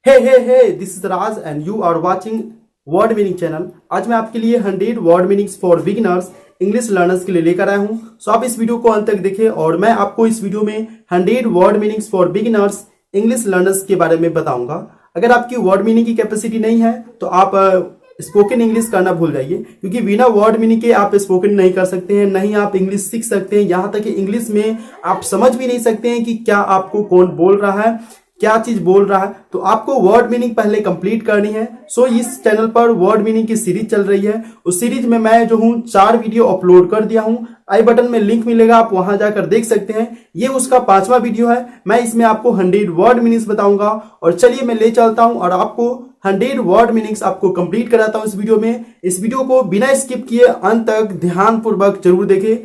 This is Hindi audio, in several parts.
Hey this is Raj and you are watching word meaning channel. आज मैं आपके लिए 100 word meanings for beginners English learners के लिए लेकर आया हूं। सो आप इस वीडियो को अंत तक देखें और मैं आपको इस वीडियो में 100 word meanings for beginners English learners के बारे में बताऊंगा। अगर आपकी वर्ड मीनिंग की कैपेसिटी नहीं है तो आप स्पोकन इंग्लिश करना भूल जाइए, क्योंकि बिना वर्ड मीनिंग के आप स्पोकन नहीं कर सकते हैं, नहीं आप इंग्लिश सीख सकते हैं। यहाँ तक कि इंग्लिश में आप समझ भी नहीं सकते हैं कि क्या आपको कौन बोल रहा है, क्या चीज बोल रहा है। तो आपको वर्ड मीनिंग पहले कंप्लीट करनी है। सो इस चैनल पर वर्ड मीनिंग की सीरीज चल रही है। उस सीरीज में मैं जो हूँ 4 वीडियो अपलोड कर दिया हूँ। आई बटन में लिंक मिलेगा, आप वहां जाकर देख सकते हैं। ये उसका 5वां वीडियो है। मैं इसमें आपको 100 वर्ड मीनिंग्स बताऊंगा और चलिए मैं ले चलता हूं और आपको 100 वर्ड मीनिंग्स आपको कंप्लीट कराता हूं इस वीडियो में। इस वीडियो को बिना स्किप किए अंत तक ध्यान पूर्वक जरूर देखें।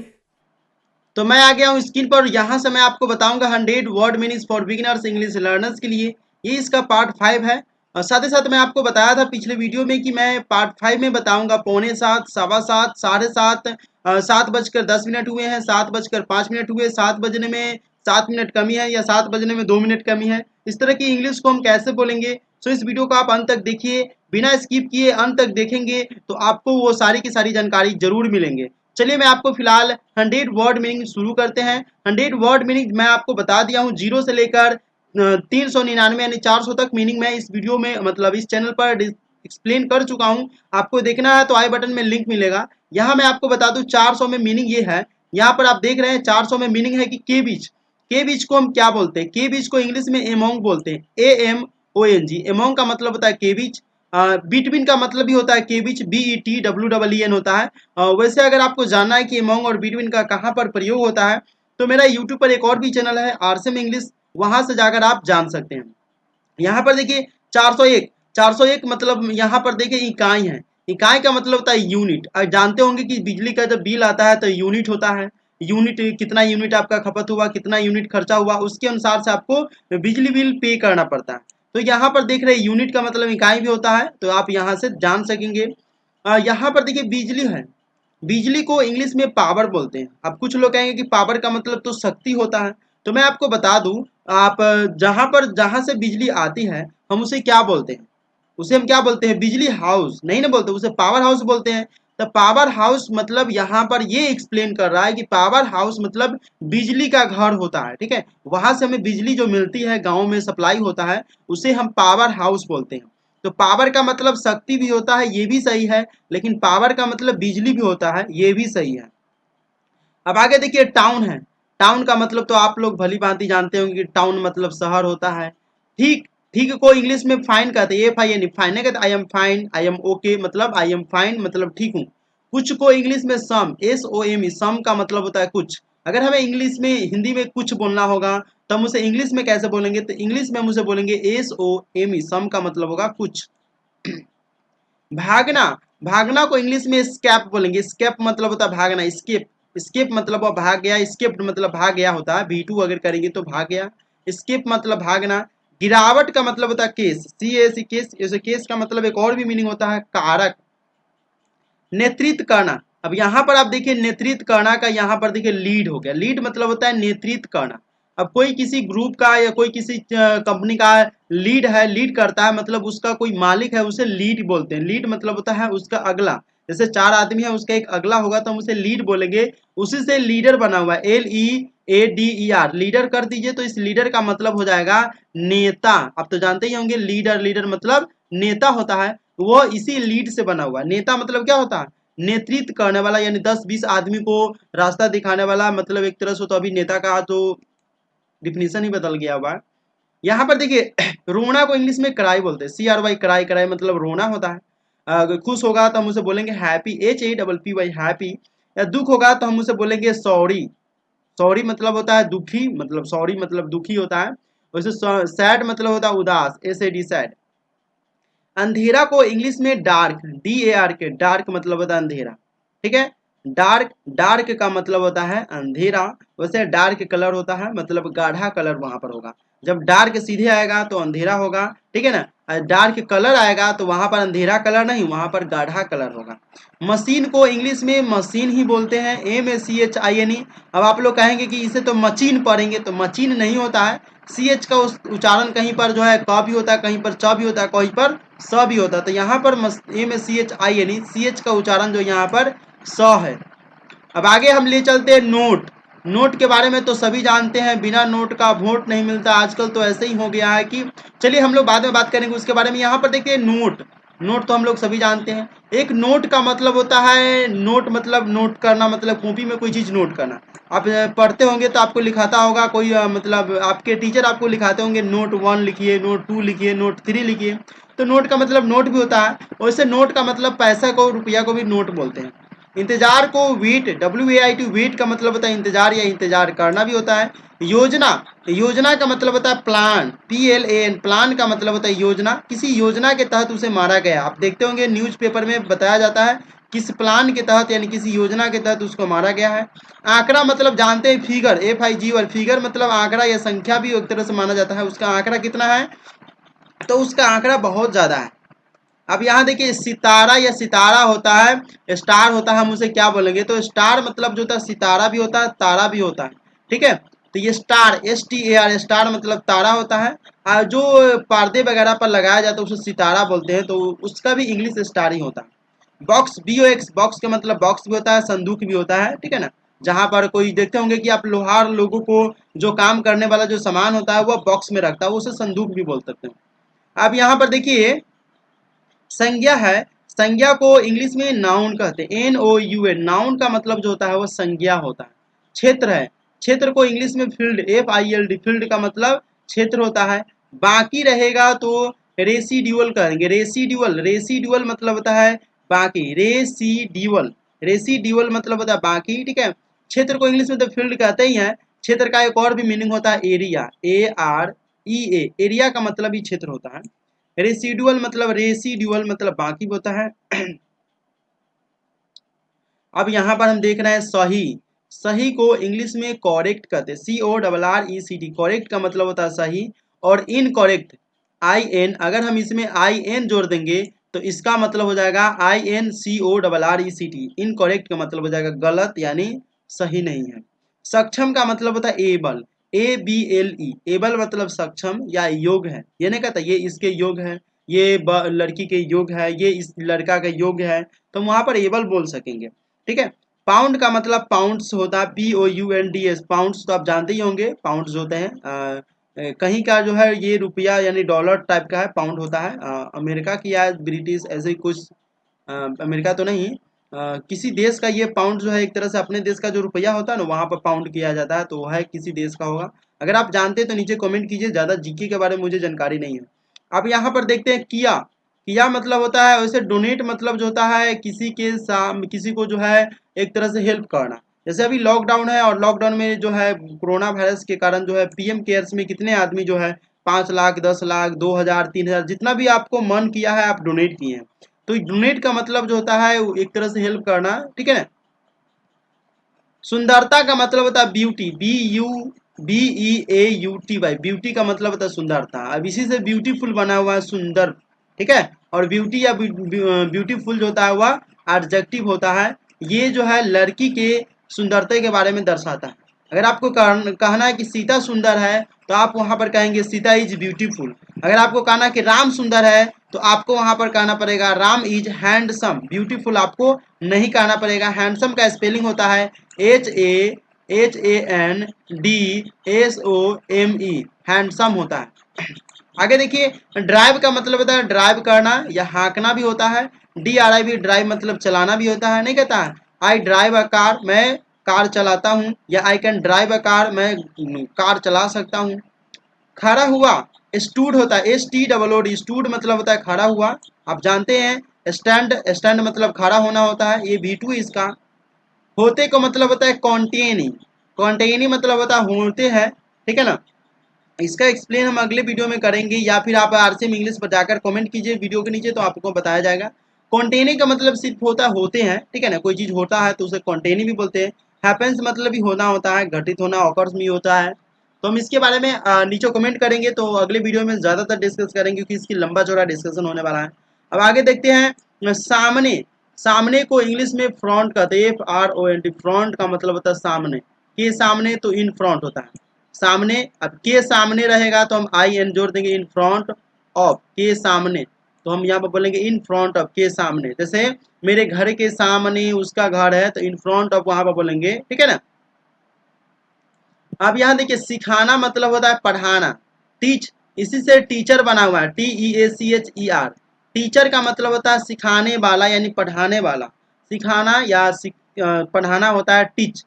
तो मैं आ गया हूँ स्क्रीन पर। यहाँ से मैं आपको बताऊंगा 100 word meanings for beginners English learners के लिए। ये इसका पार्ट 5 है। और साथ ही साथ मैं आपको बताया था पिछले वीडियो में कि मैं पार्ट 5 में बताऊंगा 6:45, 7:15, 7:30, 7:10 हुए हैं, 7:05 हुए, 7 बजने में 7 मिनट कमी है या 7 बजने में 2 मिनट कमी है। इस तरह की इंग्लिश को हम कैसे बोलेंगे। सो इस वीडियो को आप अंत तक देखिए, बिना स्किप किए अंत तक देखेंगे तो आपको वो सारी की सारी जानकारी जरूर मिलेंगे। चलिए मैं आपको फिलहाल 100 वर्ड मीनिंग शुरू करते हैं। 100 वर्ड मीनिंग मैं आपको बता दिया हूँ, 0 से लेकर 399 यानी 400 तक मीनिंग मैं इस वीडियो में मतलब इस चैनल पर एक्सप्लेन कर चुका हूँ। आपको देखना है तो आई बटन में लिंक मिलेगा। यहाँ मैं आपको बता दूं 400 में मीनिंग ये है। यहाँ पर आप देख रहे हैं 400 में मीनिंग है कि के बीच। के बीच को हम क्या बोलते हैं? के बीच को इंग्लिश में एमोंग बोलते हैं, AMONG। एमोंग का मतलब होता है के बीच। बिटवीन का मतलब भी होता है के बीच, BETWEEN होता है। वैसे अगर आपको जानना है कि एमोंग और बिटवीन का कहाँ पर प्रयोग होता है तो मेरा यूट्यूब पर एक और भी चैनल है RCM इंग्लिश, वहां से जाकर आप जान सकते हैं। यहाँ पर देखिए 401, 401 मतलब यहाँ पर देखिए इकाई है। इकाई का मतलब होता है यूनिट। आप जानते होंगे कि बिजली का जब बिल आता है तो यूनिट होता है। यूनिट कितना यूनिट आपका खपत हुआ, कितना यूनिट खर्चा हुआ, उसके अनुसार से आपको बिजली बिल पे करना पड़ता है। तो यहाँ पर देख रहे हैं यूनिट का मतलब इकाई भी होता है, तो आप यहाँ से जान सकेंगे। यहाँ पर देखिए बिजली है। बिजली को इंग्लिश में पावर बोलते हैं। अब कुछ लोग कहेंगे कि पावर का मतलब तो शक्ति होता है। तो मैं आपको बता दूं, आप जहां से बिजली आती है हम उसे क्या बोलते हैं? उसे हम क्या बोलते हैं? बिजली हाउस नहीं ना बोलते, उसे पावर हाउस बोलते हैं। तो पावर हाउस मतलब यहाँ पर ये एक्सप्लेन कर रहा है कि पावर हाउस मतलब बिजली का घर होता है। ठीक है, वहां से हमें बिजली जो मिलती है, गाँव में सप्लाई होता है, उसे हम पावर हाउस बोलते हैं। तो पावर का मतलब शक्ति भी होता है, ये भी सही है, लेकिन पावर का मतलब बिजली भी होता है, ये भी सही है। अब आगे देखिए टाउन है। टाउन का मतलब तो आप लोग भली भांति जानते होंगे कि टाउन मतलब शहर होता है। ठीक ठीक को इंग्लिश में फाइन कहते हैं, FIN, फाइन कहते I am fine, I am okay, मतलब आई एम फाइन मतलब ठीक हूँ। कुछ को इंग्लिश में सम, SOME, सम का मतलब होता है कुछ। अगर हमें इंग्लिश में हिंदी में कुछ बोलना होगा तो हम उसे इंग्लिश में कैसे बोलेंगे? तो इंग्लिश में हम उसे बोलेंगे SOME, सम का मतलब होगा कुछ। भागना, भागना को इंग्लिश में स्केप बोलेंगे। स्केप मतलब होता है भागना, स्केप। स्केप मतलब वो भाग गया, स्केप्ड मतलब भाग गया होता है। V2 अगर करेंगे तो भाग गया। स्केप मतलब भागना। गिरावट का मतलब होता है केस, CASE, केस। जैसे केस का मतलब एक और भी मीनिंग होता है कारक। नेतृत्व करना, अब यहाँ पर आप देखिए नेतृत्व करना का यहाँ पर देखिए लीड हो गया। लीड मतलब होता है नेतृत्व करना। अब कोई किसी ग्रुप का या कोई किसी कंपनी का लीड है, लीड करता है, मतलब उसका कोई मालिक है, उसे लीड बोलते हैं। लीड मतलब होता है उसका अगला। जैसे 4 आदमी है, उसका एक अगला होगा तो हम उसे लीड बोलेंगे। उसी से लीडर बना हुआ है, LEADER, लीडर कर दीजिए तो इस लीडर का मतलब हो जाएगा नेता। आप तो जानते ही होंगे लीडर, लीडर मतलब नेता होता है, वो इसी लीड से बना हुआ। नेता मतलब क्या होता है? नेतृत्व करने वाला, यानी 10-20 आदमी को रास्ता दिखाने वाला, मतलब एक तरह से। तो अभी नेता का तो डिफिनीशन ही बदल गया हुआ है। यहाँ पर देखिए रोना को इंग्लिश में क्राई बोलते हैं, CRY, क्राई। क्राई मतलब रोना होता है। अगर खुश होगा तो हम उसे बोलेंगे हैप्पी, HAPPY, हैप्पी। या दुख होगा तो हम उसे बोलेंगे सॉरी। सॉरी मतलब होता है दुखी, मतलब सॉरी मतलब दुखी होता है। वैसे सैड मतलब होता है उदास, SAD, सैड। अंधेरा को इंग्लिश में डार्क, DARK, डार्क मतलब होता है अंधेरा। ठीक है, डार्क, डार्क का मतलब होता है अंधेरा। वैसे डार्क कलर होता है मतलब गाढ़ा कलर वहां पर होगा। जब डार्क सीधे आएगा तो अंधेरा होगा, ठीक है ना। डार्क कलर आएगा तो वहां पर अंधेरा कलर नहीं, वहां पर गाढ़ा कलर होगा। मशीन को इंग्लिश में मशीन ही बोलते हैं, MACHINE। अब आप लोग कहेंगे कि इसे तो मशीन पढ़ेंगे, तो मशीन नहीं होता है, CH का उच्चारण कहीं पर जो है क भी होता है, कहीं पर च भी होता है, कहीं पर स भी होता है। तो यहाँ पर ए में CH यानी CH का उच्चारण जो यहाँ पर स है। अब आगे हम ले चलते हैं नोट। नोट के बारे में तो सभी जानते हैं, बिना नोट का वोट नहीं मिलता। आजकल तो ऐसे ही हो गया है कि चलिए हम लोग बाद में बात करेंगे उसके बारे में। यहाँ पर देखिए नोट। नोट तो हम लोग सभी जानते हैं। एक नोट का मतलब होता है, नोट मतलब नोट करना, मतलब कॉपी में कोई चीज़ नोट करना। आप पढ़ते होंगे तो आपको लिखाता होगा कोई मतलब आपके टीचर आपको लिखाते होंगे नोट 1 लिखिए, नोट 2 लिखिए, नोट 3 लिखिए। तो नोट का मतलब नोट भी होता है। वैसे नोट का मतलब पैसा को, रुपया को भी नोट बोलते हैं। इंतजार को वेट, WAIT, वेट का मतलब होता है इंतजार या इंतजार करना भी होता है। योजना, योजना का मतलब होता है प्लान, PLAN, प्लान का मतलब होता है योजना। किसी योजना के तहत उसे मारा गया। आप देखते होंगे न्यूज़पेपर में बताया जाता है किस प्लान के तहत यानी किसी योजना के तहत उसको मारा गया है। आंकड़ा मतलब जानते हैं फिगर, FIGR, फिगर मतलब आंकड़ा या संख्या भी एक तरह से माना जाता है। उसका आंकड़ा कितना है, तो उसका आंकड़ा बहुत ज़्यादा है। अब यहाँ देखिए सितारा या सितारा होता है, स्टार होता है, हम उसे क्या बोलेंगे, तो स्टार मतलब जो होता है सितारा भी होता है, तारा भी होता है। ठीक है, तो ये स्टार, STAR, स्टार मतलब तारा होता है। और जो पर्दे वगैरह पर लगाया जाता है उसे सितारा बोलते हैं, तो उसका भी इंग्लिश स्टार ही होता है। बॉक्स, BOX, बॉक्स का मतलब बॉक्स भी होता है, संदूक भी होता है। ठीक है ना, जहाँ पर कोई देखते होंगे कि आप लोहार लोगों को जो काम करने वाला जो सामान होता है वह बॉक्स में रखता है, उसे संदूक भी बोल सकते हैं। अब यहाँ पर देखिए संज्ञा है। संज्ञा को इंग्लिश में नाउन कहते हैं, NOUN। नाउन का मतलब जो होता है वो संज्ञा होता है। क्षेत्र है, क्षेत्र को इंग्लिश में फील्ड, FILD, फील्ड का मतलब क्षेत्र होता है। बाकी रहेगा तो रेसिड्यूअल कहेंगे, रेसिड्यूअल, रेसिड्यूअल मतलब होता है बाकी, रेसिड्यूअल, रेसिड्यूअल मतलब होता है बाकी। ठीक है, क्षेत्र को इंग्लिश में तो फील्ड कहते ही हैं। क्षेत्र का एक और भी मीनिंग होता है एरिया, AREA, एरिया का मतलब ही क्षेत्र होता है। रेसिडुअल मतलब, रेसिडुअल मतलब बाकी होता है। अब यहाँ पर हम देख रहे हैं सही। सही को इंग्लिश में करेक्ट कहते हैं, CORRECT। करेक्ट का मतलब होता है सही। और इनकरेक्ट, IN, अगर हम इसमें IN जोड़ देंगे तो इसका मतलब हो जाएगा INCORRECT। इनकरेक्ट का मतलब हो जाएगा गलत यानी सही नहीं है। सक्षम का मतलब होता है एबल, ABLE, एबल मतलब सक्षम या योग्य है। ये नहीं कहता ये इसके योग्य है, ये लड़की के योग्य है, ये इस लड़का का योग्य है, तो वहां पर एबल बोल सकेंगे। ठीक है, पाउंड का मतलब पाउंड्स होता है, POUNDS, पाउंड्स तो आप जानते ही होंगे, पाउंड्स होते हैं कहीं का जो है ये रुपया यानी डॉलर टाइप का है, पाउंड होता है। अमेरिका की या ब्रिटिश ऐसे ही कुछ, अमेरिका तो नहीं, किसी देश का ये पाउंड जो है एक तरह से अपने देश का जो रुपया होता है ना वहाँ पर पाउंड किया जाता है, तो वह है किसी देश का होगा। अगर आप जानते हैं तो नीचे कमेंट कीजिए, ज़्यादा जीके के बारे में मुझे जानकारी नहीं है। अब यहाँ पर देखते हैं किया। किया मतलब होता है, वैसे डोनेट मतलब जो होता है किसी के किसी को जो है एक तरह से हेल्प करना। जैसे अभी लॉकडाउन है और लॉकडाउन में जो है कोरोना वायरस के कारण जो है PM केयर्स में कितने आदमी जो है 5 लाख, 10 लाख, 2,000, 3,000 जितना भी आपको मन किया है आप डोनेट किए हैं। तो डोनेट का मतलब जो होता है एक तरह से हेल्प करना। ठीक है ना, सुंदरता का मतलब होता है ब्यूटी, BUBEAUTY, ब्यूटी का मतलब होता है सुंदरता। अब इसी से ब्यूटीफुल बना हुआ है सुंदर। ठीक है, और ब्यूटी या ब्यूटीफुल जो होता है वह एडजेक्टिव होता है। ये जो है लड़की के सुंदरता के बारे में दर्शाता है। अगर आपको कहना है कि सीता सुंदर है तो आप वहां पर कहेंगे सीता इज ब्यूटीफुल। अगर आपको कहना है कि राम सुंदर है तो आपको वहां पर कहना पड़ेगा राम इज हैंडसम। ब्यूटीफुल आपको नहीं कहना पड़ेगा। हैंडसम का स्पेलिंग होता है HANDSOME, हैंडसम होता है। आगे देखिए ड्राइव का मतलब होता है ड्राइव करना या हाँकना भी होता है। DRIV, ड्राइव मतलब चलाना भी होता है। नहीं कहता है आई ड्राइव अ कार, मैं कार चलाता हूँ, या I can drive a car, मैं कार चला सकता हूँ। खड़ा हुआ स्टूड होता है, STOOD, स्टूड मतलब होता है खड़ा हुआ। आप जानते हैं स्टैंड, स्टैंड मतलब खड़ा होना होता है, ये V2 इसका। होते को मतलब होता है कॉन्टेनी, कॉन्टेनी मतलब होता है होते हैं। ठीक है ना, इसका एक्सप्लेन हम अगले वीडियो में करेंगे, या फिर आप RCM इंग्लिश पर जाकर कमेंट कीजिए वीडियो के नीचे तो आपको बताया जाएगा। कॉन्टेनी का मतलब सिर्फ होता होते हैं। ठीक है ना, कोई चीज़ होता है तो उसे कॉन्टेनी भी बोलते हैं। हैपेंस मतलब भी होना होता है, घटित होना, ऑकर्स भी होता है। तो हम इसके बारे में नीचे कमेंट करेंगे, तो अगले वीडियो में ज़्यादातर डिस्कस करेंगे क्योंकि इसकी लंबा चौड़ा डिस्कशन होने वाला है। अब आगे देखते हैं सामने। सामने को इंग्लिश में फ्रंट कहते हैं, FRONT। फ्रंट का मतलब होता है सामने, के सामने तो इन फ्रंट होता है। सामने। अब के सामने रहेगा तो हम आई एन जोड़ देंगे, इन फ्रंट ऑफ, के सामने, तो हम यहाँ पर बोलेंगे इन फ्रंट ऑफ, के सामने। जैसे मेरे घर के सामने उसका घर है तो इन फ्रंट ऑफ वहां पर बोलेंगे, ठीक है ना। अब यहाँ देखिए सिखाना मतलब होता है पढ़ाना, टीच, इसी से टीचर बना हुआ है, TEACHER। टीचर का मतलब होता है सिखाने वाला यानी पढ़ाने वाला, सिखाना या पढ़ाना होता है टीच।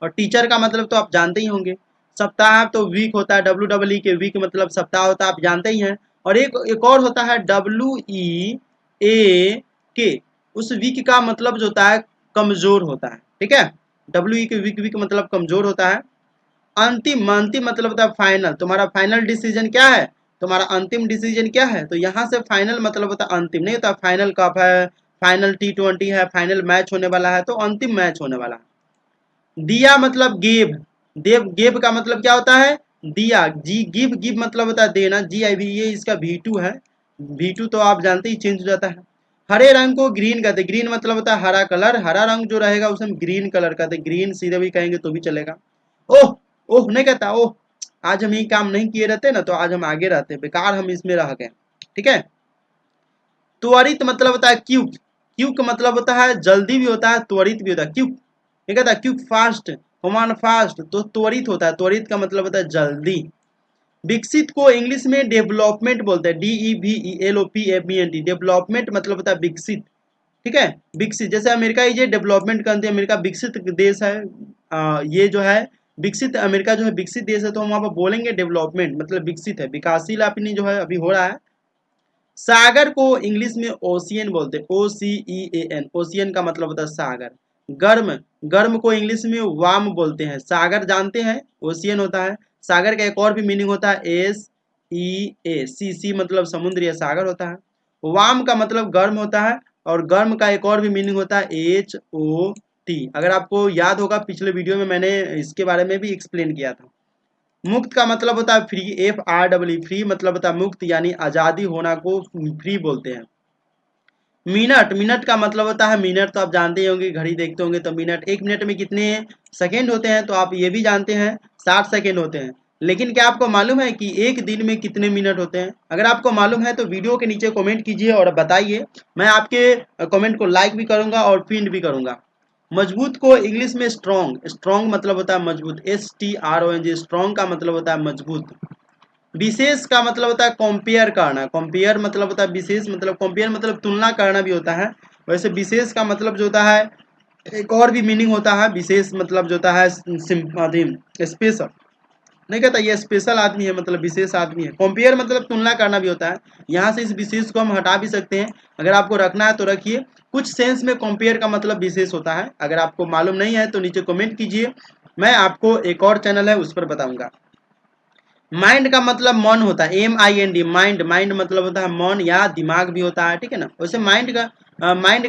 और टीचर का मतलब तो आप जानते ही होंगे। सप्ताह तो वीक होता है, WEE के वीक मतलब सप्ताह होता है, आप जानते ही हैं। और एक और होता है WEAK, उस वीक का मतलब जो होता है कमजोर होता है, ठीक है। WE के वीक वीक मतलब कमजोर होता है। अंतिम, अंतिम मतलब होता है फाइनल, तुम्हारा फाइनल डिसीजन क्या है, तुम्हारा अंतिम डिसीजन क्या है। तो यहाँ से फाइनल मतलब होता है अंतिम, नहीं होता फाइनल कप है, फाइनल T20 है, फाइनल मैच होने वाला है, तो अंतिम मैच होने वाला है। दिया मतलब गिव, देव, गिव का मतलब क्या होता है दिया, जी गिव, गिव मतलब होता है देना, GIV, ये इसका V2 है। V2 तो आप जानते ही चेंज हो जाता है। हरे रंग को ग्रीन कहते हैं, ग्रीन मतलब होता है हरा कलर, हरा रंग जो रहेगा उसे हम ग्रीन कलर कहते हैं, ग्रीन सीधे भी कहेंगे तो भी चलेगा। ओह, ओह नहीं कहता, ओह आज हम ये काम नहीं किए रहते ना तो आज हम आगे रहते, बेकार हम इसमें रह गए, ठीक है। त्वरित मतलब होता है क्यूक, क्यूक मतलब होता है जल्दी भी होता है, त्वरित भी होता है, क्यूक, ये कहता है क्यूक फास्ट, हुमान फास्ट, तो त्वरित होता है, त्वरित का मतलब होता है जल्दी। विकसित को इंग्लिश में डेवलपमेंट बोलते हैं, DEVELOPMENT, डेवलपमेंट मतलब होता है विकसित, ठीक है। विकसित, जैसे अमेरिका ये डेवलपमेंट कंट्री, अमेरिका विकसित देश है, ये जो है विकसित, अमेरिका जो है विकसित देश है, तो हम वहां पर बोलेंगे डेवलपमेंट मतलब विकसित है, विकासशील अपनी जो है अभी हो रहा है। सागर को इंग्लिश में ओशियन बोलते हैं, OCEAN, ओशियन का मतलब होता है सागर। गर्म, गर्म को इंग्लिश में वाम बोलते हैं, सागर जानते हैं ओशियन होता है। सागर का एक और भी मीनिंग होता है SEA, मतलब समुद्र या सागर होता है। वाम का मतलब गर्म होता है, और गर्म का एक और भी मीनिंग होता है HOT। अगर आपको याद होगा पिछले वीडियो में मैंने इसके बारे में भी एक्सप्लेन किया था। मुक्त का मतलब होता है फ्री, FREE, फ्री मतलब होता है मुक्त यानी आजादी होना को फ्री बोलते हैं। मिनट, मिनट का मतलब होता है मिनट, तो आप जानते ही होंगे, घड़ी देखते होंगे तो मिनट, एक मिनट में कितने सेकेंड होते हैं, तो आप ये भी जानते हैं 60 सेकेंड होते हैं। लेकिन क्या आपको मालूम है कि एक दिन में कितने मिनट होते हैं? अगर आपको मालूम है तो वीडियो के नीचे कमेंट कीजिए और बताइए, मैं आपके कमेंट को लाइक भी करूंगा और पिन भी करूंगा। मजबूत को इंग्लिश में स्ट्रॉन्ग, स्ट्रॉन्ग मतलब होता है मजबूत, STRONG, स्ट्रॉन्ग का मतलब होता है मजबूत। विशेष का मतलब होता है कंपेयर करना, कंपेयर मतलब होता है विशेष, मतलब कंपेयर मतलब तुलना करना भी होता है। वैसे विशेष का मतलब जो होता है एक और भी मीनिंग होता है, विशेष मतलब जो होता है स्पेशल, नहीं कहता ये स्पेशल आदमी है मतलब विशेष आदमी है। कंपेयर मतलब तुलना करना भी होता है, यहाँ से इस विशेष को हम हटा भी सकते हैं, अगर आपको रखना है तो रखिए। कुछ सेंस में कंपेयर का मतलब विशेष होता है, अगर आपको मालूम नहीं है तो नीचे कमेंट कीजिए, मैं आपको एक और चैनल है उस पर बताऊंगा। माइंड का मतलब मन होता है, MIND, माइंड, माइंड मतलब होता है मन या दिमाग भी होता है, ठीक है ना। वैसे माइंड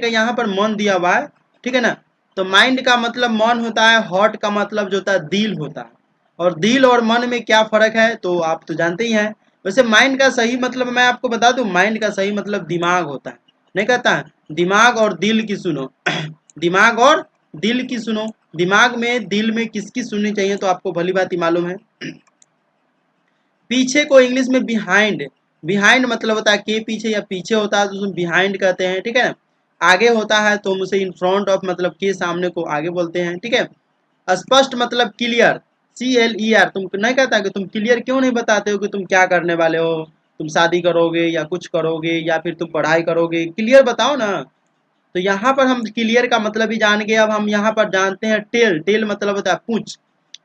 का यहाँ पर मन दिया हुआ है, ठीक है ना। तो माइंड का मतलब मन होता है, हार्ट का मतलब जो होता है दिल होता है। और दिल और मन में क्या फर्क है तो आप तो जानते ही हैं। वैसे माइंड का सही मतलब मैं आपको बता दूं, माइंड का सही मतलब दिमाग होता है, नहीं कहता है दिमाग और दिल की सुनो दिमाग और दिल की सुनो, दिमाग में दिल में किसकी सुननी चाहिए तो आपको भली बात ही मालूम है। पीछे को इंग्लिश में बिहाइंड, बिहाइंड मतलब होता है के पीछे या पीछे होता है तो उसमें बिहाइंड कहते हैं, ठीक है। आगे होता है तो हम उसे इन फ्रंट ऑफ मतलब के सामने को आगे बोलते हैं, ठीक है। स्पष्ट मतलब क्लियर, CLER, तुम नहीं कहता कि तुम क्लियर क्यों नहीं बताते हो कि तुम क्या करने वाले हो, तुम शादी करोगे या कुछ करोगे या फिर तुम पढ़ाई करोगे, क्लियर बताओ ना। तो यहाँ पर हम क्लियर का मतलब ही जान गए। अब हम यहाँ पर जानते हैं टेल, टेल मतलब होता है पूंछ,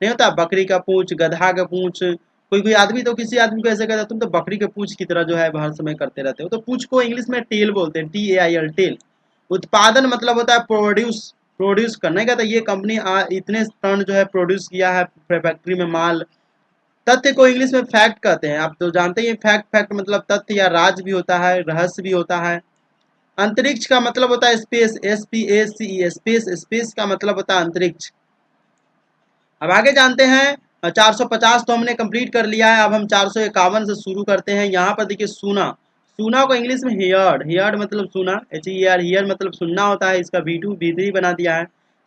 नहीं होता बकरी का पूंछ, गधा का पूंछ, कोई कोई आदमी तो किसी आदमी को ऐसे कहता है तुम तो बकरी के पूंछ की तरह जो है हर समय करते रहते हो, तो पूंछ को इंग्लिश में टेल बोलते हैं, TAIL, टेल। उत्पादन मतलब होता है प्रोड्यूस, प्रोड्यूस करने का, तो ये कंपनी इतने टन जो है प्रोड्यूस किया है फैक्ट्री में माल। तथ्य को इंग्लिश में फैक्ट कहते हैं, आप तो जानते ही फैक्ट, फैक्ट मतलब तथ्य या राज भी होता है, रहस्य भी होता है। अंतरिक्ष का मतलब होता है स्पेस, SPACE, स्पेस, स्पेस का मतलब होता है अंतरिक्ष। अब आगे जानते हैं 450 तो हमने कंप्लीट कर लिया है, अब हम 451 से शुरू करते हैं। यहाँ पर देखिए सुना, सुना को इंग्लिश में हियर्ड, हियर्ड मतलब सुना, HER, हियर मतलब सुनना होता है, इसका V2 V3 बना दिया है।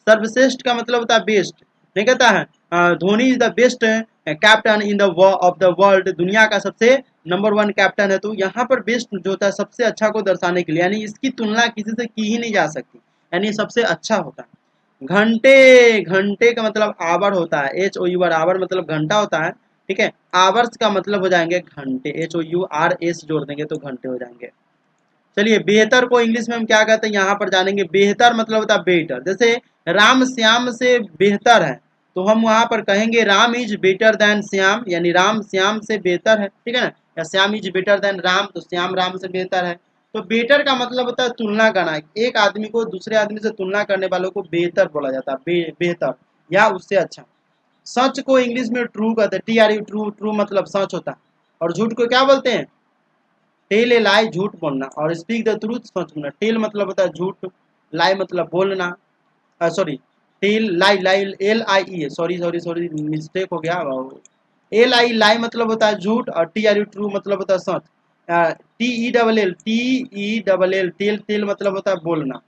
सर्वश्रेष्ठ का मतलब होता है बेस्ट, नहीं कहता है Dhoni is the best captain in the of the world, दुनिया का सबसे नंबर 1 कैप्टन है। तो यहाँ पर बेस्ट जो होता है सबसे अच्छा को दर्शाने के लिए, यानी इसकी तुलना किसी से की ही नहीं जा सकती, यानी सबसे अच्छा होता है। घंटे, घंटे का मतलब आवर होता है, HOUR, आवर मतलब घंटा होता है, ठीक है। आवर्स का मतलब हो जाएंगे घंटे, HOURS जोड़ देंगे तो घंटे हो जाएंगे। चलिए, बेहतर को इंग्लिश में हम क्या कहते हैं यहाँ पर जानेंगे। बेहतर मतलब होता है बेटर, जैसे राम श्याम से बेहतर है तो हम वहां पर कहेंगे Ram is better than Shyam, यानी राम श्याम से बेहतर है, ठीक है ना। या Shyam is better than Ram, तो श्याम राम से बेहतर है। तो बेटर का मतलब होता है तुलना करना, एक आदमी को दूसरे आदमी से तुलना करने वालों को बेहतर बोला जाता है, बेहतर या उससे अच्छा। सच को इंग्लिश में ट्रू कहते हैं, TRU, ट्रू, ट्रू मतलब सच होता है। और झूठ को क्या बोलते हैं, टेल ए लाई, झूठ बोलना। और स्पीक द ट्रूथ, सच बोलना। टेल मतलब होता है झूठ, लाई मतलब बोलना, सॉरी, टेल लाई, लाई LIE, sorry sorry sorry mistake हो गया। LI लाई मतलब होता है झूठ, और TRU ट्रू मतलब होता है सच। TELL टेल, टेल मतलब होता है बोलना।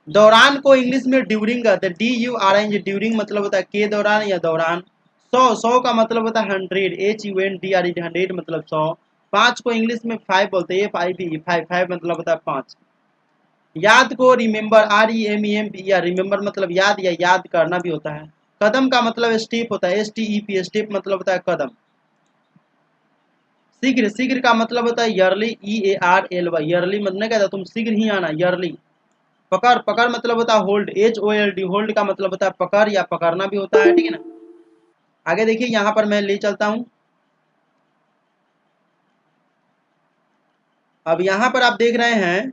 दौरान को इंग्लिश में ड्यूरिंग कहते हैं, DURING, ड्यूरिंग मतलब होता है के दौरान या दौरान। 100, 100 का मतलब होता है 100, HUNDRED, 100 मतलब 100। 5 को इंग्लिश में 5 बोलते हैं, FIVE, 5, 5 मतलब होता है 5। याद को रिमेम्बर, REMEMBER, या रिमेम्बर मतलब याद या याद करना भी होता है। कदम का मतलब स्टेप होता है, STEP, स्टेप मतलब होता है कदम। शीघ्र, शीघ्र का मतलब होता है ईयरली, EARLY, ईयरली मतलब नहीं कहता तुम शीघ्र ही आना, ईयरली। पकड़, पकड़ मतलब होता है होल्ड, HOLD, होल्ड का मतलब होता है पकड़ या पकड़ना भी होता है, ठीक है ना। आगे देखिए, यहाँ पर मैं ले चलता हूँ। अब यहाँ पर आप देख रहे हैं,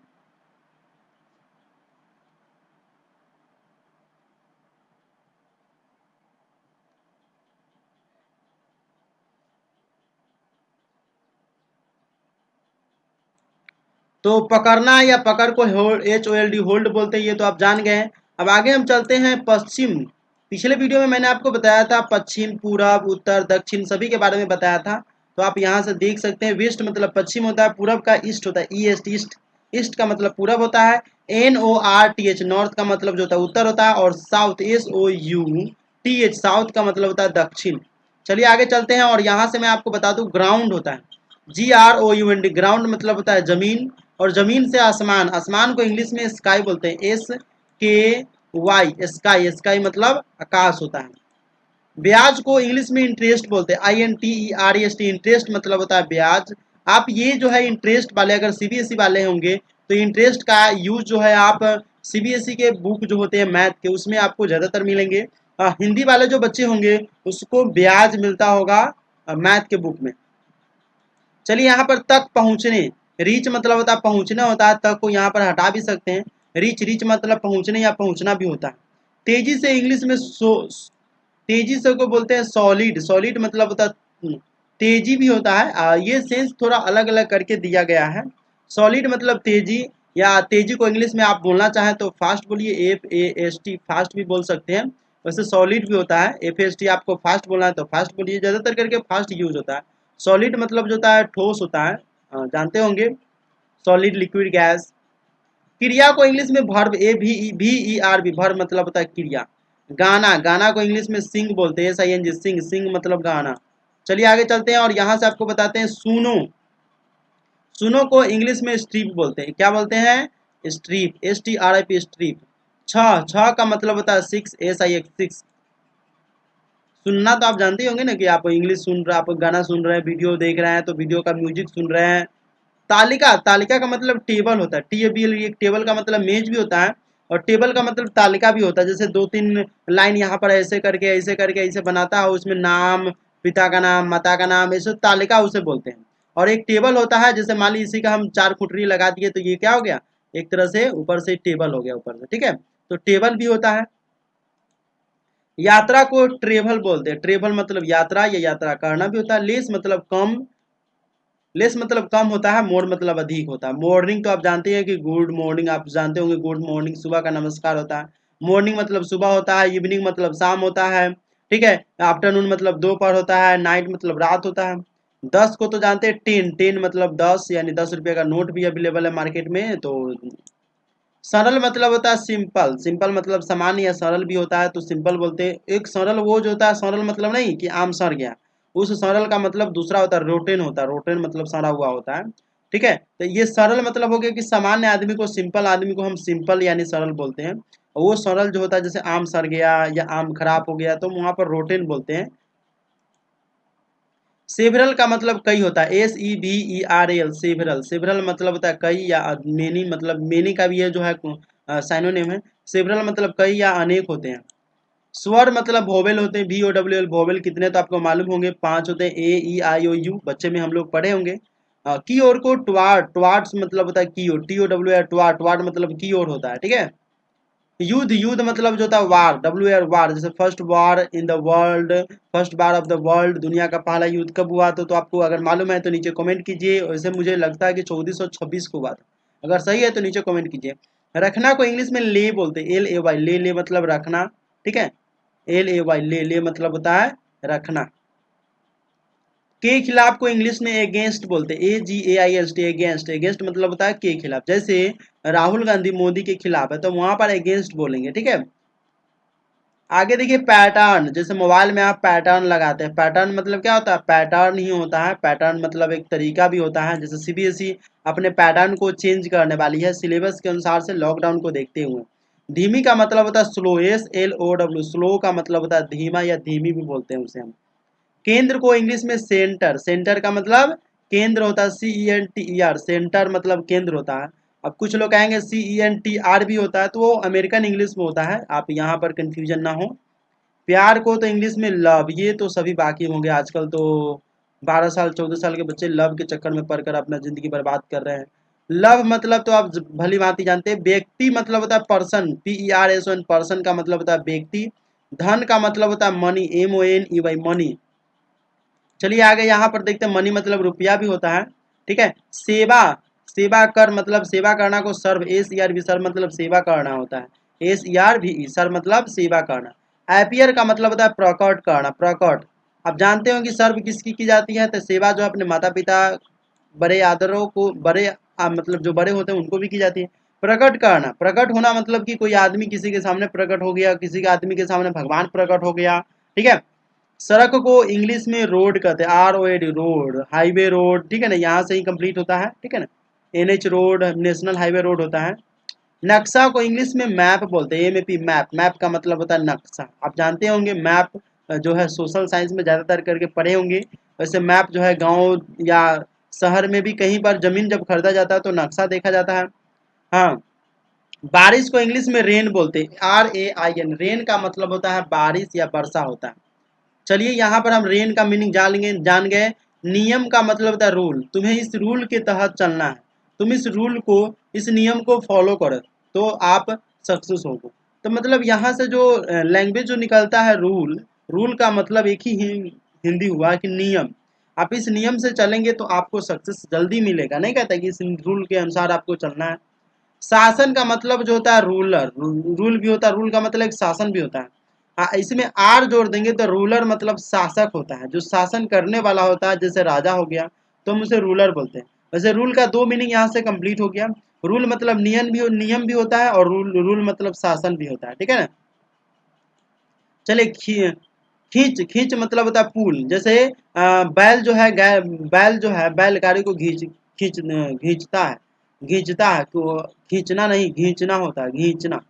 तो पकड़ना या पकड़ को HOLD, होल्ड बोलते हैं, ये तो आप जान गए हैं। अब आगे हम चलते हैं पश्चिम। पिछले वीडियो में मैंने आपको बताया था पश्चिम, पूरब, उत्तर, दक्षिण सभी के बारे में बताया था। तो आप यहाँ से देख सकते हैं, वेस्ट मतलब पश्चिम होता है, पूरब का ईस्ट होता है, EST, ईस्ट। ईस्ट का मतलब पूरब होता है। NORTH, नॉर्थ का मतलब जो होता है उत्तर होता है। और साउथ, SOUTH, साउथ का मतलब होता है दक्षिण। चलिए आगे चलते हैं, और यहाँ से मैं आपको बता दूं ग्राउंड होता है, GROUND, ग्राउंड मतलब होता है जमीन। और जमीन से आसमान, आसमान को इंग्लिश में स्काई बोलते हैं, SKY, स्काई, स्काई मतलब आकाश होता है। ब्याज को इंग्लिश में इंटरेस्ट बोलते हैं, INTEREST, इंटरेस्ट मतलब होता है ब्याज। आप ये जो है इंटरेस्ट वाले अगर CBSE वाले होंगे तो इंटरेस्ट का यूज जो है आप CBSE के बुक जो होते हैं मैथ के, उसमें आपको ज़्यादातर मिलेंगे। हिंदी वाले जो बच्चे होंगे उसको ब्याज मिलता होगा मैथ के बुक में। चलिए यहाँ पर तक पहुँचने, रीच मतलब होता है पहुँचना होता है, तक को यहाँ पर हटा भी सकते हैं। रीच, रीच मतलब पहुँचने या पहुँचना भी होता है। तेजी से इंग्लिश में तेजी से को बोलते हैं सॉलिड, सॉलिड मतलब होता है तेजी भी होता है। ये सेंस थोड़ा अलग अलग करके दिया गया है। सॉलिड मतलब तेजी, या तेजी को इंग्लिश में आप बोलना चाहें तो फास्ट बोलिए, FAST, फास्ट भी बोल सकते हैं। वैसे सॉलिड भी होता है, FAST आपको फास्ट बोलना है तो फास्ट बोलिए, ज़्यादातर करके फास्ट यूज होता है। सॉलिड मतलब जो होता है ठोस होता है, जानते होंगे, सॉलिड, लिक्विड, गैस। क्रिया को इंग्लिश में वर्ब, VERB, वर्ब मतलब होता है क्रिया। गाना, गाना को इंग्लिश में सिंग बोलते हैं, SING, सिंग, सिंग मतलब गाना। चलिए आगे चलते हैं, और यहाँ से आपको बताते हैं सुनो। सुनो को इंग्लिश में स्ट्रीप बोलते हैं, क्या बोलते हैं, स्ट्रीप, STRIP, स्ट्रीप। छः, छः का मतलब होता है 6, SIX, 6। सुनना तो आप जानते ही होंगे ना, कि आप इंग्लिश सुन रहे हैं, आप गाना सुन रहे हैं, वीडियो देख रहे हैं तो वीडियो का म्यूजिक सुन रहे हैं। तालिका, तालिका का मतलब टेबल होता है, TABL, एक टेबल का मतलब मेज भी होता है, और टेबल का मतलब तालिका भी होता है। जैसे 2-3 लाइन यहाँ पर ऐसे करके ऐसे करके ऐसे बनाता है, उसमें नाम, पिता का नाम, माता का नाम, ऐसे तालिका उसे बोलते हैं। और एक टेबल होता है, जैसे मान लीजिए इसी का हम 4 खुटरी लगा दिए तो ये क्या हो गया, एक तरह से ऊपर से टेबल हो गया ऊपर से, ठीक है। तो टेबल भी होता है। यात्रा को ट्रेवल बोलते हैं, ट्रेवल मतलब यात्रा या यात्रा करना भी होता है। लेस मतलब कम, लेस मतलब कम होता है। मोर मतलब अधिक होता है। मॉर्निंग तो आप जानते हैं कि गुड मॉर्निंग, आप जानते होंगे गुड मॉर्निंग सुबह का नमस्कार होता है। मॉर्निंग मतलब सुबह होता है, इवनिंग मतलब शाम होता है, ठीक है। आफ्टरनून मतलब दोपहर होता है, नाइट मतलब रात होता है। 10 को तो जानते हैं, 10, 10 मतलब 10, यानी 10 रुपये का नोट भी अवेलेबल है मार्केट में। तो सरल मतलब होता है सिंपल, सिंपल मतलब सामान्य या सरल भी होता है तो सिंपल बोलते हैं। एक सरल वो जो होता है, सरल मतलब नहीं कि आम सड़ गया, उस सरल का मतलब दूसरा होता है रोटेन होता है, रोटेन मतलब सड़ा हुआ होता है। ठीक है, तो ये सरल मतलब हो गया कि सामान्य आदमी को, सिंपल आदमी को हम सिंपल यानी सरल बोलते हैं। और वो सरल जो होता है जैसे आम सड़ गया या आम खराब हो गया तो वहां पर रोटेन बोलते हैं। सेवरल का मतलब कई होता है, SEVERAL, सेवरल, सेवरल मतलब होता है कई या मेनी, मतलब मेनी का भी ये जो है साइनोनिम है। सेवरल मतलब कई या अनेक होते हैं। स्वर मतलब वोवेल होते हैं, VOWL, वोवेल कितने तो आपको मालूम होंगे, 5 होते हैं, A E I O U, बच्चे में हम लोग पढ़े होंगे। की ओर को ट्वार्ट, ट्वार्ट्स मतलब होता है की ओर, TOWR, ट्वार्ट, ट्वार्ट मतलब की ओर होता है। ठीक है, युद्ध, युद्ध मतलब जो होता है वार, WAR, वार, जैसे first war in the world, first war of the world, दुनिया का पहला युद्ध कब हुआ, तो आपको अगर मालूम है तो नीचे कमेंट कीजिए। वैसे मुझे लगता है कि 1426 को हुआ था, अगर सही है तो नीचे कमेंट कीजिए। रखना को इंग्लिश में ले बोलते हैं, LAY, ले ले मतलब रखना। ठीक है, LAY, ले ले मतलब होता है रखना। के खिलाफ को इंग्लिश में अगेंस्ट बोलते हैं, AGAIST, अगेंस्ट, अगेंस्ट मतलब होता है के खिलाफ। जैसे राहुल गांधी मोदी के खिलाफ है तो वहां पर अगेंस्ट बोलेंगे। ठीक है, आगे देखिए पैटर्न, जैसे मोबाइल में आप पैटर्न लगाते हैं, पैटर्न मतलब क्या होता है, पैटर्न ही होता है। पैटर्न मतलब एक तरीका भी होता है, जैसे CBSE अपने पैटर्न को चेंज करने वाली है सिलेबस के अनुसार से लॉकडाउन को देखते हुए। धीमी का मतलब होता है स्लो, SLOW, स्लो का मतलब होता है धीमा या धीमी भी बोलते हैं उसे हम। केंद्र को इंग्लिश में सेंटर, सेंटर का मतलब केंद्र होता है, CENTER, सेंटर मतलब केंद्र होता है। अब कुछ लोग कहेंगे CENTR भी होता है तो वो अमेरिकन इंग्लिश में होता है, आप यहाँ पर कंफ्यूजन ना हो। प्यार को तो इंग्लिश में लव, ये तो सभी बाकी होंगे, आजकल तो 12 साल 14 साल के बच्चे लव के चक्कर में पड़कर अपना जिंदगी बर्बाद कर रहे हैं। लव मतलब तो आप भली भांति जानते हैं। व्यक्ति मतलब होता है पर्सन, PERSON, पर्सन का मतलब होता है व्यक्ति। धन का मतलब होता है मनी, MONEY, मनी। चलिए आगे यहाँ पर देखते हैं, मनी मतलब रुपया भी होता है। ठीक है, सेवा, सेवा कर मतलब सेवा करना को सर्व, SERV, सर मतलब सेवा करना होता है, SERVE, सर मतलब सेवा करना। एपियर का मतलब होता है प्रकट करना, प्रकट। आप जानते हो कि सर्व किसकी की जाती है, तो सेवा जो अपने माता पिता, बड़े आदरों को, बड़े मतलब जो बड़े होते हैं उनको भी की जाती है। प्रकट करना, प्रकट होना मतलब कि कोई आदमी किसी के सामने प्रकट हो गया, किसी के आदमी के सामने भगवान प्रकट हो गया। ठीक है, सड़क को इंग्लिश में रोड कहते हैं, ROAD, रोड, हाईवे रोड। ठीक है ना, यहाँ से ही कंप्लीट होता है। ठीक है ना, NH road, national highway road होता है। नक्शा को इंग्लिश में मैप बोलते हैं, MAP, मैप, मैप का मतलब होता है नक्शा। आप जानते होंगे मैप जो है सोशल साइंस में ज़्यादातर करके पढ़े होंगे। वैसे मैप जो है गांव या शहर में भी कहीं पर ज़मीन जब खरीदा जाता है तो नक्शा देखा जाता है। हाँ, बारिश को इंग्लिश में रेन बोलते हैं, RAIN, रेन का मतलब होता है बारिश या वर्षा होता है। चलिए यहाँ पर हम रेन का मीनिंग जान गए। नियम का मतलब होता है रूल, तुम्हें इस रूल के तहत चलना है, तुम इस रूल को, इस नियम को फॉलो करो तो आप सक्सेस होगे। तो मतलब यहाँ से जो लैंग्वेज जो निकलता है रूल, रूल का मतलब एक ही हिंदी हुआ कि नियम। आप इस नियम से चलेंगे तो आपको सक्सेस जल्दी मिलेगा, नहीं कहता कि इस रूल के अनुसार आपको चलना है। शासन का मतलब जो होता है रूलर, रूल भी होता है, रूल का मतलब एक शासन भी होता है। इसमें आर जोड़ देंगे तो रूलर मतलब शासक होता है, जो शासन करने वाला होता है, जैसे राजा हो गया तो हम उसे रूलर बोलते हैं। वैसे रूल का दो मीनिंग यहाँ से कंप्लीट हो गया। रूल मतलब नियम भी होता है और रूल मतलब शासन भी होता है। ठीक है ना, चलिए खींच, खींच मतलब होता है पुल, जैसे बैल जो है, बैल जो है बैलगाड़ी को खींचता है, खींचता है तो खींचना नहीं, खींचना होता है, खींचना।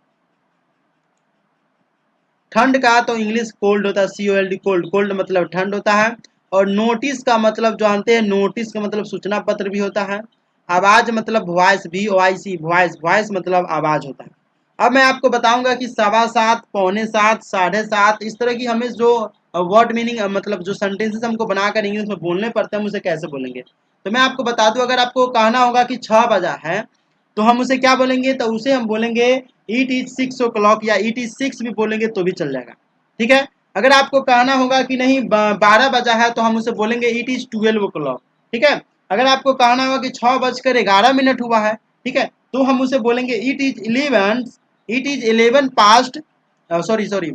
ठंड का तो इंग्लिश कोल्ड होता है, COLD, कोल्ड, कोल्ड मतलब ठंड होता है। और नोटिस का मतलब जानते हैं, नोटिस का मतलब सूचना पत्र भी होता है। आवाज मतलब वॉइस, VOIC, वॉइस, वॉइस मतलब आवाज होता है। अब मैं आपको बताऊंगा कि 7:15, 7:45, 7:30 इस तरह की हमें जो वर्ड मीनिंग मतलब जो सेंटेंसेस हमको बनाकर इंग्लिश में बोलने पड़ते हैं, हम उसे कैसे बोलेंगे। तो मैं आपको बता दूं, अगर आपको कहना होगा कि 6 बजा है तो हम उसे क्या बोलेंगे, तो उसे हम बोलेंगे इट इज 6 o'clock, या इट इज 6 भी बोलेंगे तो भी चल जाएगा। ठीक है, अगर आपको कहना होगा कि नहीं 12 बजा है तो हम उसे बोलेंगे इट इज 12 o'clock। ठीक है, अगर आपको कहना होगा कि 6:11 हुआ है, ठीक है, तो हम उसे बोलेंगे it is 11 past, sorry sorry,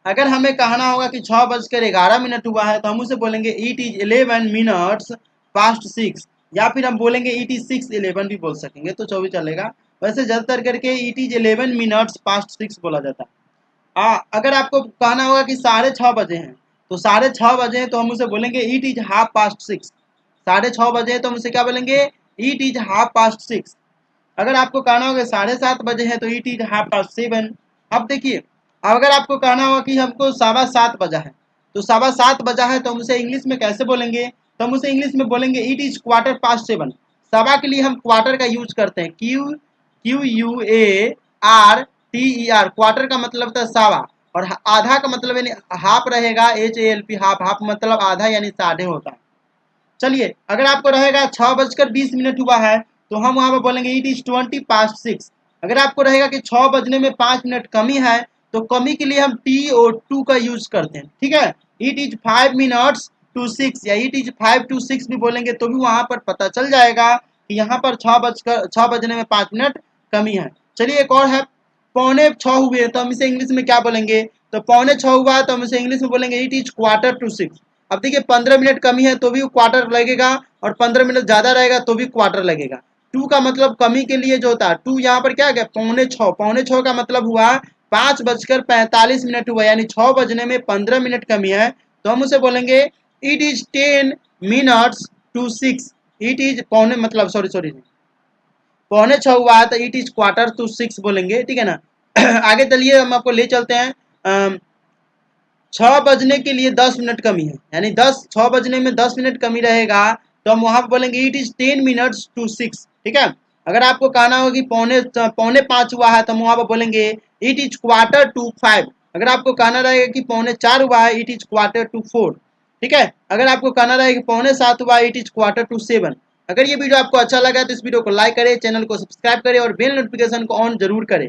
अगर हमें कहना होगा कि 6:11 हुआ है तो हम उसे बोलेंगे इट इज 11 minutes past 6, या फिर हम बोलेंगे इट इज 6:11 भी बोल सकेंगे तो जो भी चलेगा। वैसे ज़्यादातर करके इट इज 11 मिनट्स पास्ट 6 बोला जाता है। अगर आपको कहना होगा कि 6:30 बजे हैं, तो 6:30 बजे हैं तो हम उसे बोलेंगे इट इज हाफ पास्ट 6। 6:30 बजे हैं तो हम उसे क्या बोलेंगे, इट इज हाफ पास्ट 6। अगर आपको कहना होगा 7:30 बजे हैं तो इट इज हाफ पास्ट 7। अब देखिए, अगर आपको कहना होगा कि हमको 7:15 बजा है, तो 7:15 बजा है तो हम उसे इंग्लिश में कैसे बोलेंगे, तो हम उसे इंग्लिश में बोलेंगे इट इज क्वार्टर पास्ट 7। सवा के लिए हम क्वार्टर का यूज करते हैं, QUARTER। क्वार्टर का मतलब होता है सवा, और आधा का मतलब यानी हाफ रहेगा, HALP हाफ। हाफ मतलब आधा यानी 6:30 होता है। चलिए, अगर आपको रहेगा 6:20 हुआ है तो हम वहां पर बोलेंगे इट इज 20 पास्ट 6। अगर आपको रहेगा कि 6 बजने में 5 मिनट कमी है, तो कमी के लिए हम टी और टू का यूज करते हैं, ठीक है। इट इज 5 मिनट्स टू 6 या इट इज 5 to 6 भी बोलेंगे तो भी वहां पर पता चल जाएगा कि यहाँ पर 6 बजने में 5 मिनट कमी है। चलिए, एक और है, 6:45 हुए तो हम इसे इंग्लिश में क्या बोलेंगे, तो 6:45 हुआ है तो हम इसे इंग्लिश में बोलेंगे इट इज क्वार्टर टू 6। अब देखिए, 15 मिनट कमी है तो भी क्वार्टर लगेगा, और 15 मिनट ज्यादा रहेगा तो भी क्वार्टर लगेगा। टू का मतलब कमी के लिए जो होता है, टू यहाँ पर क्या गया, 6:45। 6:45 का मतलब हुआ 5:45 हुआ, यानी 6 बजने में 15 मिनट कमी है, तो हम उसे बोलेंगे it is 10 minutes to 6। It is पौने मतलब सॉरी सॉरी 6:45 हुआ है तो इट इज क्वार्टर टू 6 बोलेंगे, ठीक है ना। आगे चलिए, हम आपको ले चलते हैं। 6 बजने के लिए 10 मिनट कमी है, यानी 6 बजने में 10 मिनट कमी रहेगा, तो हम वहां पर बोलेंगे इट इज 10 मिनट्स टू 6, ठीक है। अगर आपको कहना हो कि 4:45 हुआ है तो हम वहां पर बोलेंगे इट इज क्वार्टर टू 5। अगर आपको कहना रहेगा कि 4:45 हुआ है, इट इज क्वार्टर टू 4, ठीक है। अगर आपको कहना रहेगा कि 6:45 हुआ है, इट इज क्वार्टर टू 7। अगर ये वीडियो आपको अच्छा लगा तो इस वीडियो को लाइक करें, चैनल को सब्सक्राइब करें और बेल नोटिफिकेशन को ऑन जरूर करें।